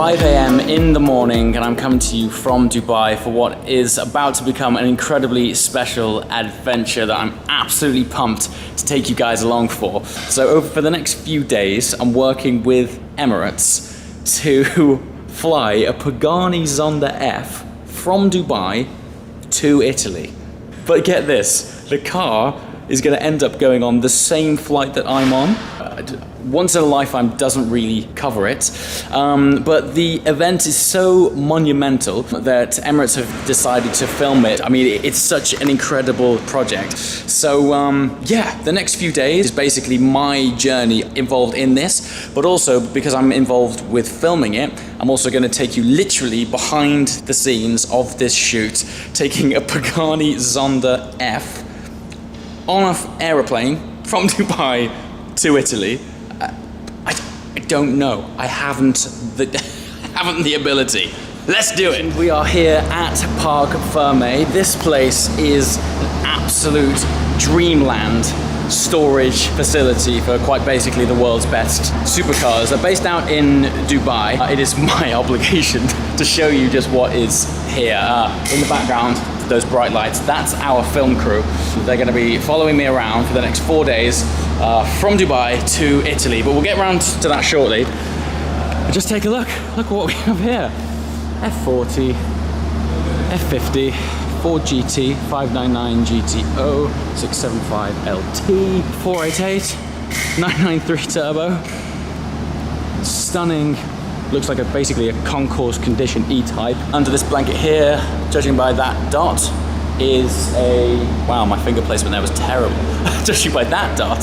5 a.m. in the morning and I'm coming to you from Dubai for what is about to become an incredibly special adventure that I'm absolutely pumped to take you guys along for. So for the next few days, I'm working with Emirates to fly a Pagani Zonda F from Dubai to Italy. But get this, the car is going to end up going on the same flight that I'm on. Once in a lifetime doesn't really cover it, but the event is so monumental that Emirates have decided to film it. I mean, it's such an incredible project. So yeah, the next few days is basically my journey involved in this, but also because I'm involved with filming it, I'm also going to take you literally behind the scenes of this shoot, taking a Pagani Zonda F on an aeroplane from Dubai to Italy. I don't know. I haven't the ability. Let's do it. We are here at Parc Fermé. This place is an absolute dreamland storage facility for quite basically the world's best supercars. They're based out in Dubai. It is my obligation to show you just what is here. In the background, those bright lights, that's our film crew. They're going to be following me around for the next 4 days from Dubai to Italy, but we'll get around to that shortly. But just take a look at what we have here. F40, F50, Ford GT, 599 GTO, 675 LT, 488, 993 turbo. Stunning. Looks like basically a concourse condition E-Type. Under this blanket here, judging by that dot, is a... Wow, my finger placement there was terrible. Judging by that dot,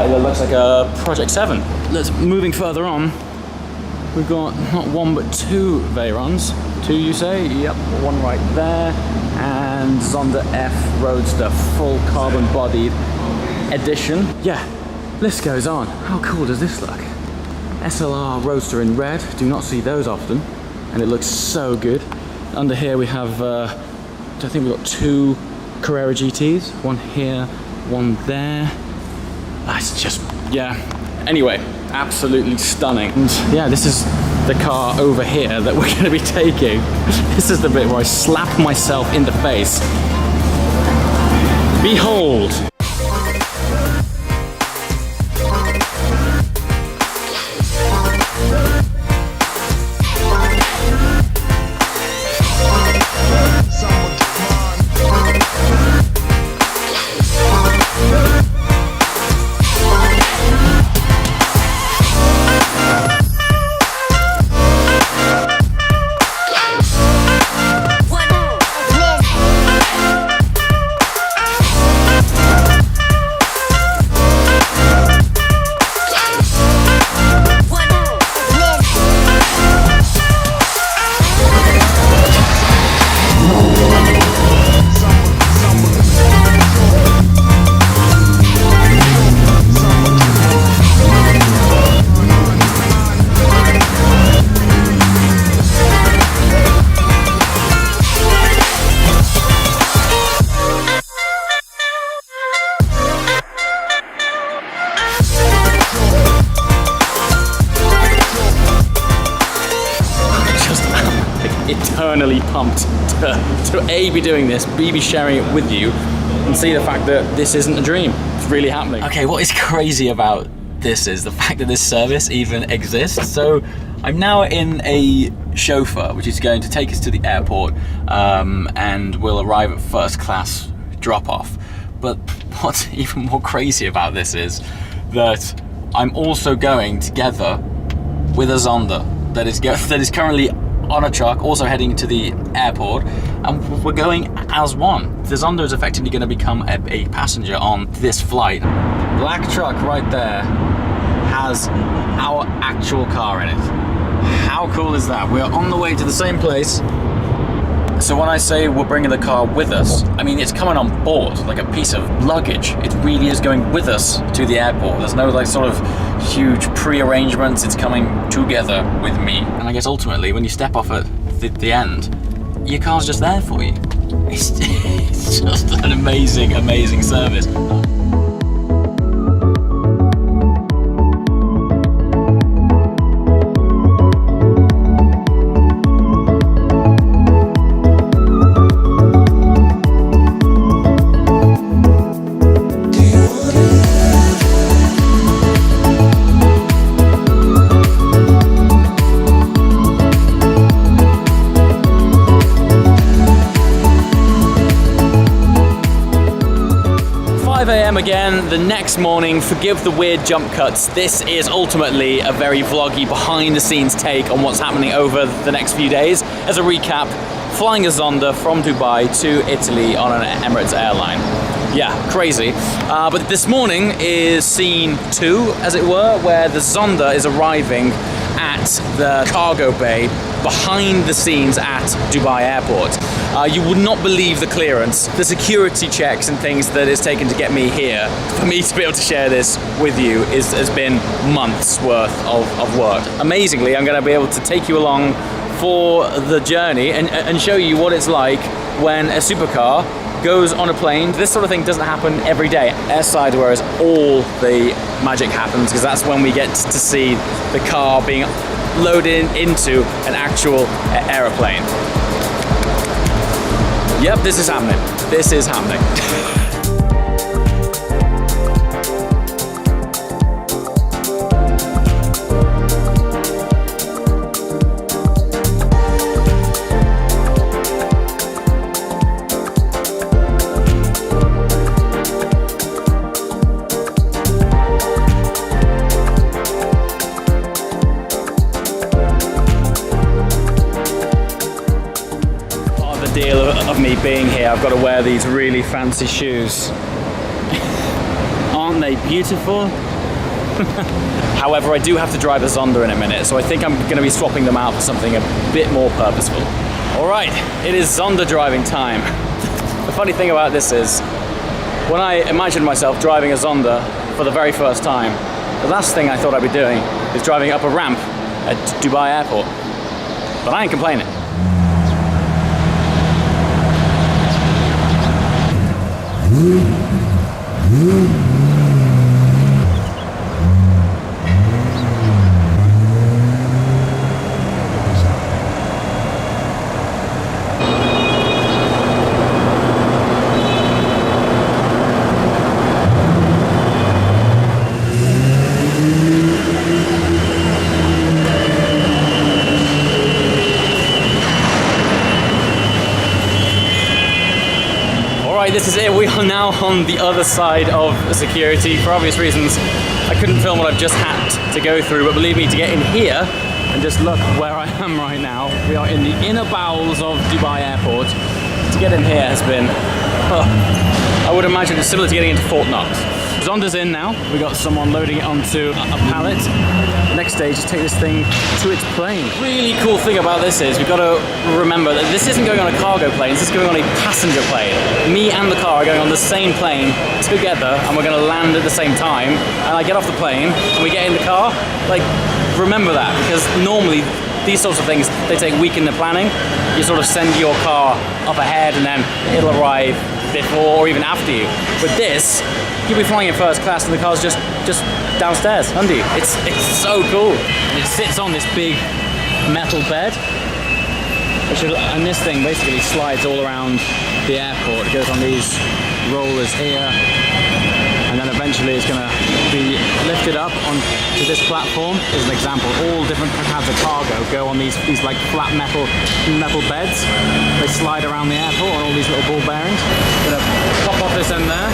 it looks like a Project 7. Moving further on, we've got not one but two Veyrons. Two, you say? Yep, one right there. And Zonda F Roadster, full carbon-bodied edition. Yeah, list goes on. How cool does this look? SLR Roadster in red, do not see those often, and it looks so good. Under here we have, I think we've got two Carrera GTs, one here, one there. That's just, yeah. Anyway, absolutely stunning. And yeah, this is the car over here that we're going to be taking. This is the bit where I slap myself in the face. Behold! Eternally pumped to A, be doing this, B, be sharing it with you, and see the fact that this isn't a dream. It's really happening. Okay, what is crazy about this is the fact that this service even exists. So I'm now in a chauffeur, which is going to take us to the airport, and we'll arrive at first class drop-off. But what's even more crazy about this is that I'm also going together with a Zonda that is currently on a truck, also heading to the airport, and we're going as one. The Zonda is effectively going to become a passenger on this flight. Black truck right there has our actual car in it. How cool is that? We're on the way to the same place. So when I say we're bringing the car with us, I mean it's coming on board like a piece of luggage. It really is going with us to the airport. There's no like sort of huge pre-arrangements. It's coming together with me. And I guess ultimately when you step off at the end, your car's just there for you. It's just an amazing, amazing service. 5 a.m. again, the next morning. Forgive the weird jump cuts. This is ultimately a very vloggy, behind-the-scenes take on what's happening over the next few days. As a recap, flying a Zonda from Dubai to Italy on an Emirates airline. Yeah, crazy. But this morning is scene 2, as it were, where the Zonda is arriving at the cargo bay behind the scenes at Dubai Airport. You would not believe the clearance, the security checks and things that it's taken to get me here. For me to be able to share this with you has been months worth of work. Amazingly, I'm going to be able to take you along for the journey and show you what it's like when a supercar goes on a plane. This sort of thing doesn't happen every day. Airside, whereas all the magic happens, because that's when we get to see the car being loaded into an actual aeroplane. Yep, this is happening. This is happening. Of me being here, I've got to wear these really fancy shoes. Aren't they beautiful? However, I do have to drive a Zonda in a minute, so I think I'm going to be swapping them out for something a bit more purposeful. Alright, it is Zonda driving time. The funny thing about this is, when I imagined myself driving a Zonda for the very first time, the last thing I thought I'd be doing is driving up a ramp at Dubai Airport. But I ain't complaining. This is it. We are now on the other side of security. For obvious reasons, I couldn't film what I've just had to go through, but believe me, to get in here and just look where I am right now, we are in the inner bowels of Dubai Airport. To get in here has been, I would imagine it's similar to getting into Fort Knox. Zonda's in now. We got someone loading it onto a pallet. Next stage is take this thing to its plane. Really cool thing about this is we've got to remember that this isn't going on a cargo plane, this is going on a passenger plane. Me and the car are going on the same plane together, and we're going to land at the same time. And I get off the plane and we get in the car. Like, remember that, because normally these sorts of things, they take a week in the planning. You sort of send your car up ahead and then it'll arrive before or even after you. With this, you'll be flying in first class and the car's just downstairs under you. It's so cool. And it sits on this big metal bed, and this thing basically slides all around the airport. It goes on these rollers here, and then eventually it's going to be lifted up onto this platform. As an example, all different kinds of cargo go on these like flat metal beds. They slide around the airport on all these little ball bearings. Going to pop off this end there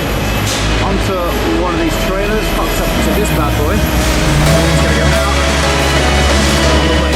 onto one of these trailers, hooks up to this bad boy. It's going to go out on the way.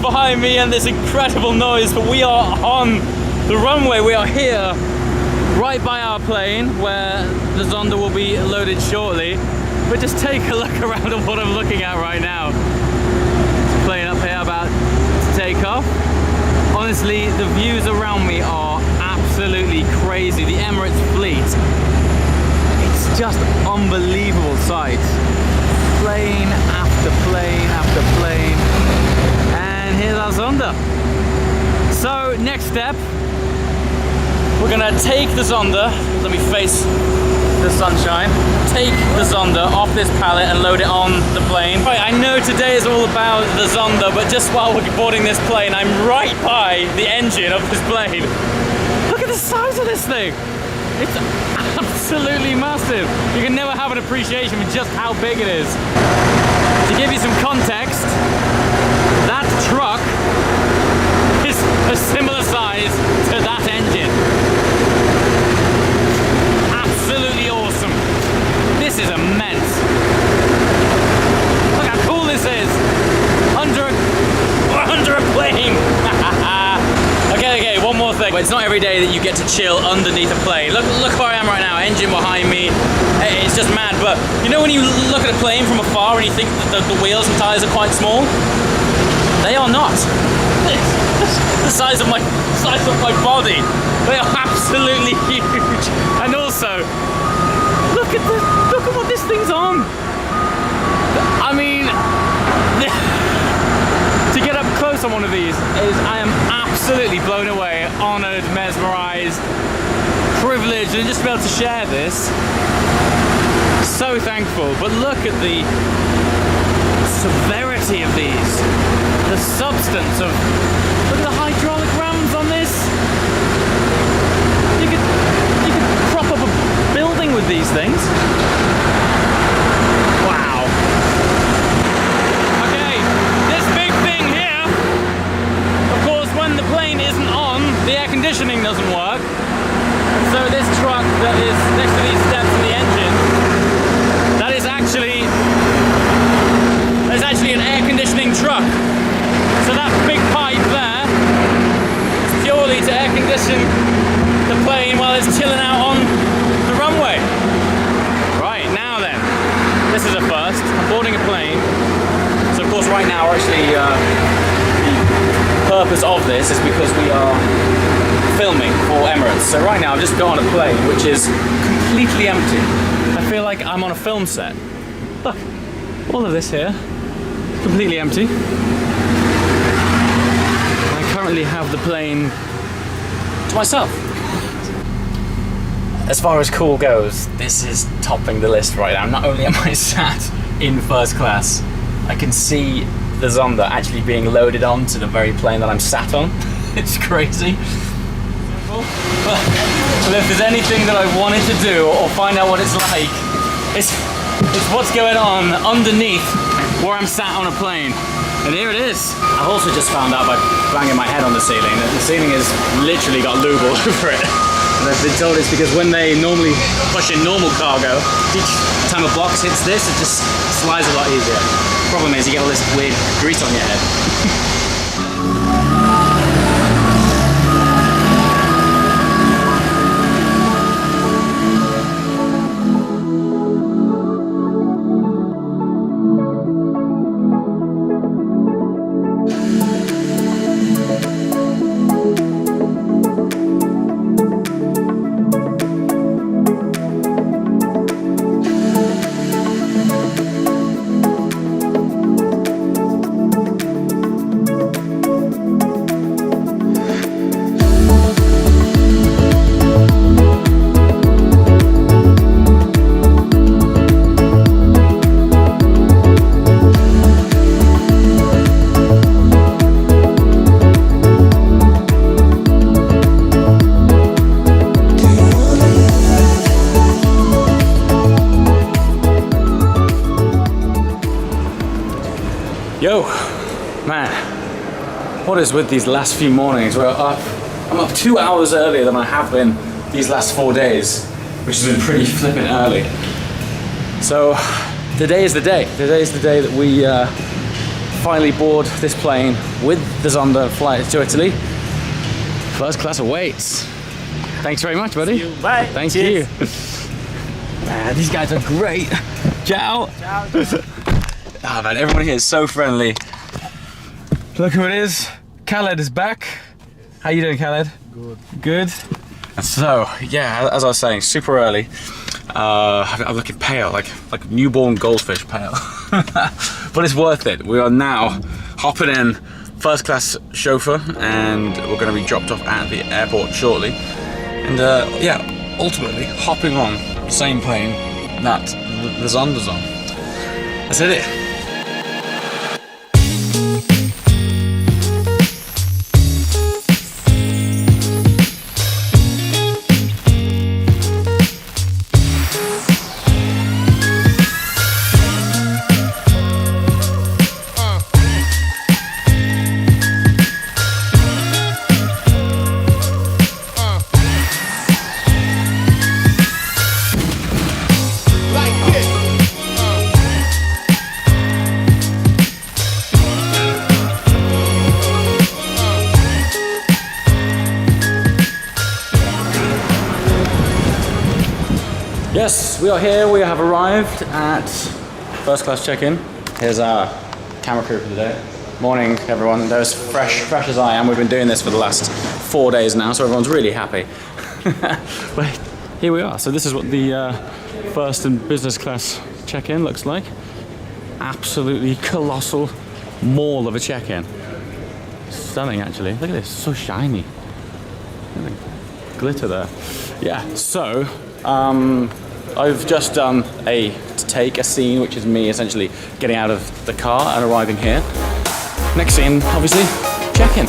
behind me and this incredible noise, but we are on the runway. We are here, right by our plane, where the Zonda will be loaded shortly. But just take a look around at what I'm looking at right now. It's plane up here about to take off. Honestly, the views around me are absolutely crazy. The Emirates fleet, it's just unbelievable sight. Plane after plane after plane. And here's our Zonda. So next step, we're gonna take the Zonda. Let me face the sunshine. Take the Zonda off this pallet and load it on the plane. Right, I know today is all about the Zonda, but just while we're boarding this plane, I'm right by the engine of this plane. Look at the size of this thing. It's absolutely massive. You can never have an appreciation for just how big it is. To give you some context, that truck is a similar size to that engine. Absolutely awesome. This is immense. Look how cool this is. Under a plane. Okay, one more thing. But it's not every day that you get to chill underneath a plane. Look where I am right now. Engine behind me. It's just mad. But you know when you look at a plane from afar and you think that the wheels and tires are quite small? They are not. The size of my body. They are absolutely huge. And also, look at what this thing's on. I mean, to get up close on one of these I am absolutely blown away, honored, mesmerized, privileged, and just to be able to share this. So thankful. But look at the severity of these, the substance of. Look at the hydraulic rams on this. You could prop up a building with these things. Wow. Okay, this big thing here, of course, when the plane isn't on, the air conditioning doesn't work. So this truck that is next to these steps in the engine, that's actually an air conditioning truck. So that big pipe there is purely to air condition the plane while it's chilling out on the runway. Right, now then, this is a first. I'm boarding a plane. So of course right now actually the purpose of this is because we are filming for Emirates. So right now I've just got on a plane which is completely empty. I feel like I'm on a film set. Look, all of this here, completely empty. I currently have the plane to myself. As far as cool goes, this is topping the list right now. Not only am I sat in first class, I can see the Zonda actually being loaded onto the very plane that I'm sat on. It's crazy. But if there's anything that I wanted to do or find out what it's like, it's what's going on underneath where I'm sat on a plane. And here it is. I've also just found out by banging my head on the ceiling that the ceiling has literally got lube all over it. And I've been told it's because when they normally push in normal cargo, each time a box hits this, it just slides a lot easier. Problem is you get all this weird grease on your head. Yo, man, what is with these last few mornings? I'm up 2 hours earlier than I have been these last 4 days, which has been pretty flippin' early. So today is the day. Today is the day that we finally board this plane with the Zonda flight to Italy. First class awaits. Thanks very much, buddy. Bye. Thank Cheers. you. Man, these guys are great. Ciao. Ciao. Oh man, everyone here is so friendly. Look who it is. Khaled is back. How you doing, Khaled? Good. Good. And so, yeah, as I was saying, super early. I'm looking pale, like newborn goldfish pale. But it's worth it. We are now hopping in first class chauffeur, and we're going to be dropped off at the airport shortly. And yeah, ultimately hopping on the same plane that the Zonda's on. That's it. Yes, we are here. We have arrived at first class check-in. Here's our camera crew for the day. Morning, everyone. They're as fresh as I am. We've been doing this for the last 4 days now, so everyone's really happy. But here we are. So this is what the first and business class check-in looks like. Absolutely colossal mall of a check-in. Stunning, actually. Look at this, so shiny. Look at the glitter there. Yeah. So. I've just done to take a scene, which is me essentially getting out of the car and arriving here. Next scene, obviously, check-in.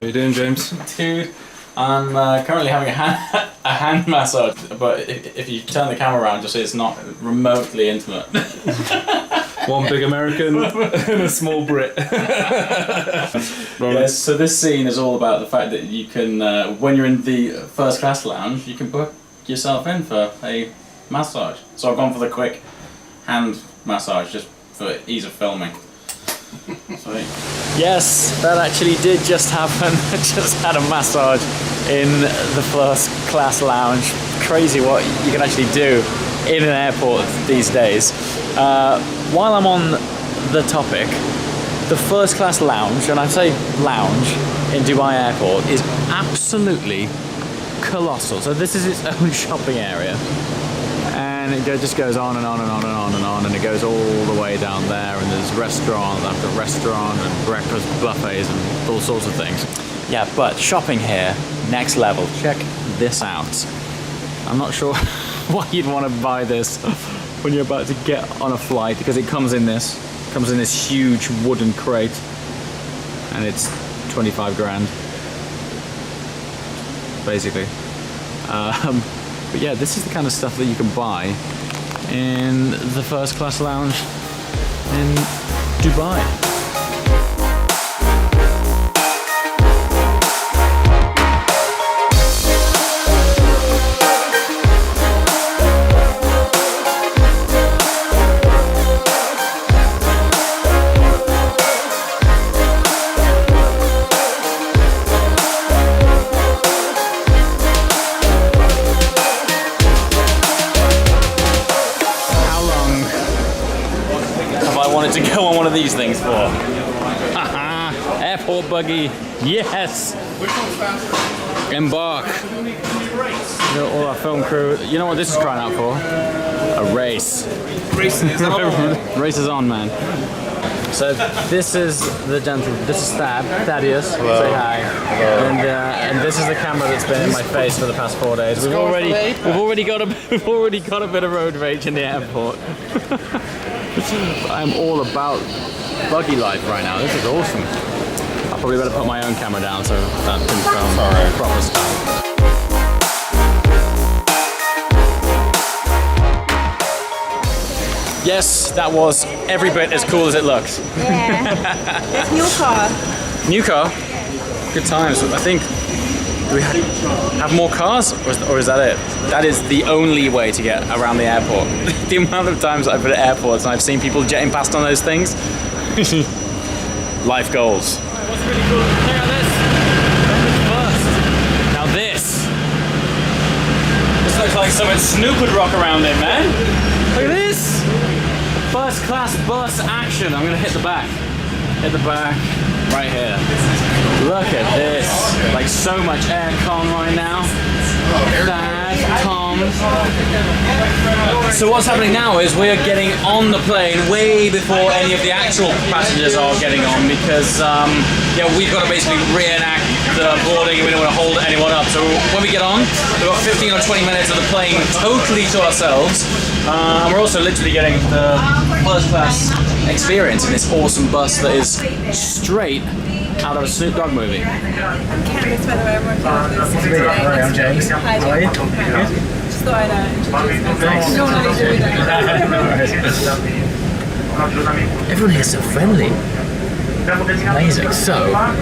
How you doing, James? Dude, I'm currently having a hand massage, but if you turn the camera around, you'll see it's not remotely intimate. One big American and a small Brit. Yes, so this scene is all about the fact that you can, when you're in the first class lounge, you can book yourself in for a massage. So I've gone for the quick hand massage just for ease of filming. Sweet. Yes, that actually did just happen. I just had a massage in the first class lounge. Crazy what you can actually do in an airport these days. While I'm on the topic, the first class lounge, and I say lounge, in Dubai Airport is absolutely colossal. So this is its own shopping area. And it just goes on and on and on and on and on, and it goes all the way down there, and there's restaurant after restaurant and breakfast buffets and all sorts of things. Yeah, but shopping here, next level. Check this out. I'm not sure why you'd want to buy this when you're about to get on a flight, because it comes in this huge wooden crate, and it's 25 grand, basically. But yeah, this is the kind of stuff that you can buy in the first class lounge in Dubai. To go on one of these things for. Airport buggy, yes! Which one's faster? Embark. You know, all our film crew, you know what this is crying out for? A race. Race is on. Race is on, man. So this is the gentleman, this is Thaddeus, say hi. And this is the camera that's been in my face for the past 4 days. We've already got a bit of road rage in the airport. I'm all about buggy life right now. This is awesome. I'll probably better put my own camera down so that can film proper stuff. Yes, that was every bit as cool as it looks. Yeah. It's new car. New car, good times. I think, do we have more cars, or is that it? That is the only way to get around the airport. The amount of times I've been at airports and I've seen people jetting past on those things. Life goals. What's really cool, check out this. First. Now this looks like something Snoop would rock around in, man. Look at this. First class bus action. I'm gonna hit the back. Hit the back right here. Look at this. Like so much aircon right now. Dad, Tom. So what's happening now is we are getting on the plane way before any of the actual passengers are getting on because yeah, we've got to basically reenact the boarding and we don't want to hold anyone up. So when we get on, we've got 15 or 20 minutes of the plane totally to ourselves. And we're also literally getting the first class experience in this awesome bus that is straight out of a Snoop Dogg movie. I'm Candice, by the way. I'm working on this today. Hi, I'm James. Hi, How are you? Just thought I'd introduce myself. Everyone here is so friendly. Amazing. So, I'm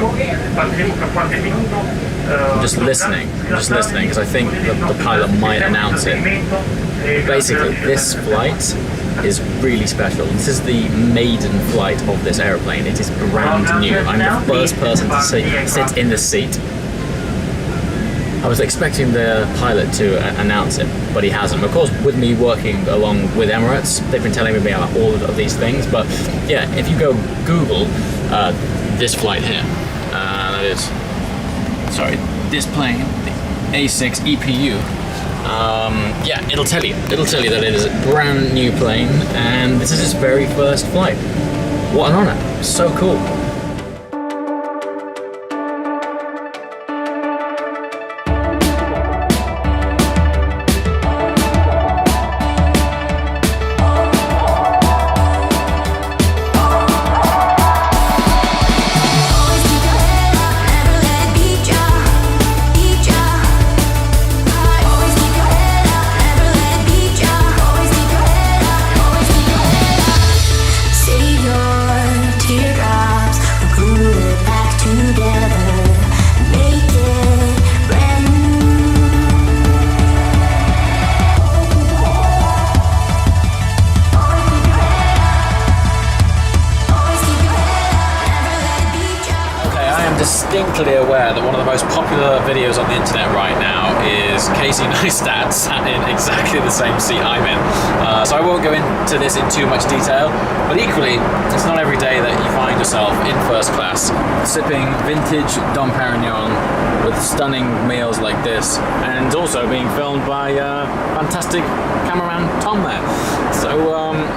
just listening because I think the pilot might announce it. Basically, this flight is really special. This is the maiden flight of this aeroplane. It is brand new. I'm the first person to sit in the seat. I was expecting the pilot to announce it, but he hasn't. Of course, with me working along with Emirates, they've been telling me about all of these things. But yeah, if you go Google this flight here, that is, sorry, this plane, the A6 EPU. Yeah, it'll tell you that it is a brand new plane, and this is its very first flight. What an honor! So cool. Distinctly aware that one of the most popular videos on the internet right now is Casey Neistat sat in exactly the same seat I'm in. So I won't go into this in too much detail, but equally, it's not every day that you find yourself in first class sipping vintage Dom Perignon with stunning meals like this, and also being filmed by fantastic cameraman Tom there. So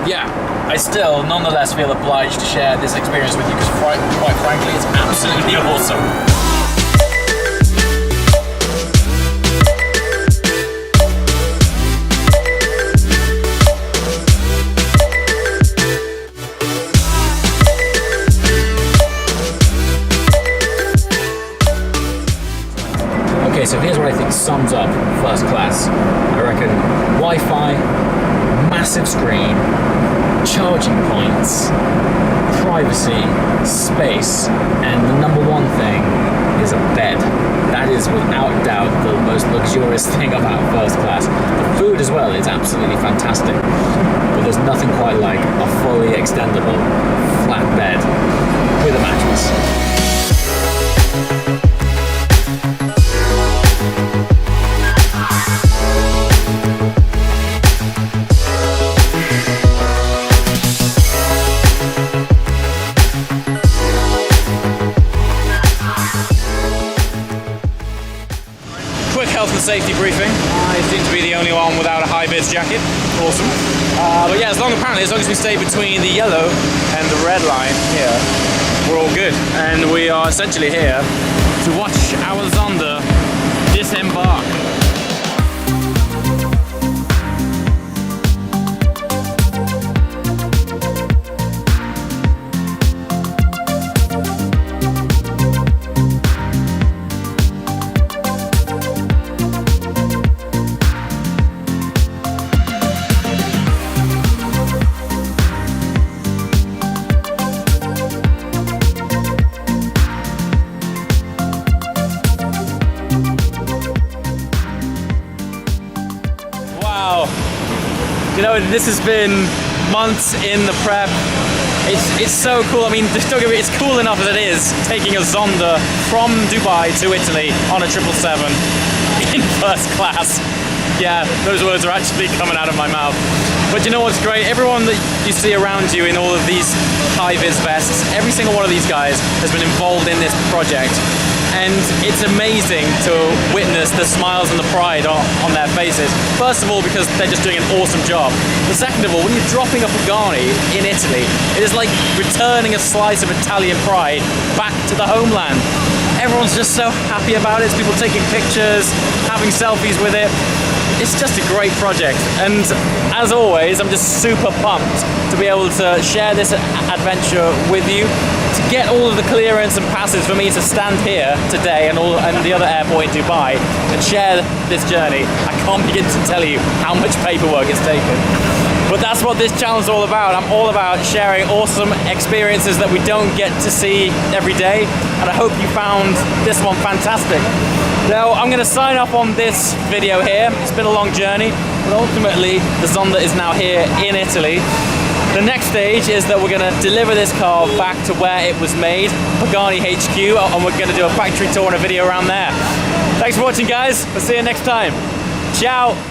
yeah, I still nonetheless feel obliged to share this experience with you because quite frankly, it's absolutely awesome. Okay, so here's what I think sums up first class. I reckon Wi-Fi, massive screen, charging points, privacy, space, and the number one thing is a bed. That is without doubt the most luxurious thing about first class. The food as well is absolutely fantastic, but there's nothing quite like a fully extendable flat bed with a mattress. Health and safety briefing. I seem to be the only one without a high-vis jacket. Awesome. But yeah, apparently as long as we stay between the yellow and the red line here, we're all good. And we are essentially here to watch our Zonda disembark. know, this has been months in the prep. It's so cool. I mean, just don't get me, it's cool enough as it is, taking a Zonda from Dubai to Italy on a 777 in first class. Yeah, those words are actually coming out of my mouth. But you know what's great? Everyone that you see around you in all of these high-vis vests, every single one of these guys has been involved in this project. And it's amazing to witness the smiles and the pride on their faces. First of all, because they're just doing an awesome job. But second of all, when you're dropping a Pagani in Italy, it is like returning a slice of Italian pride back to the homeland. Everyone's just so happy about it. It's people taking pictures, having selfies with it. It's just a great project. And as always, I'm just super pumped to be able to share this adventure with you, to get all of the clearance and passes for me to stand here today and the other airport in Dubai and share this journey. I can't begin to tell you how much paperwork it's taken. But that's what this channel is all about. I'm all about sharing awesome experiences that we don't get to see every day. And I hope you found this one fantastic. Now, I'm going to sign off on this video here. It's been a long journey, but ultimately the Zonda is now here in Italy. The next stage is that we're going to deliver this car back to where it was made, Pagani HQ, and we're going to do a factory tour and a video around there. Thanks for watching, guys. We'll see you next time. Ciao.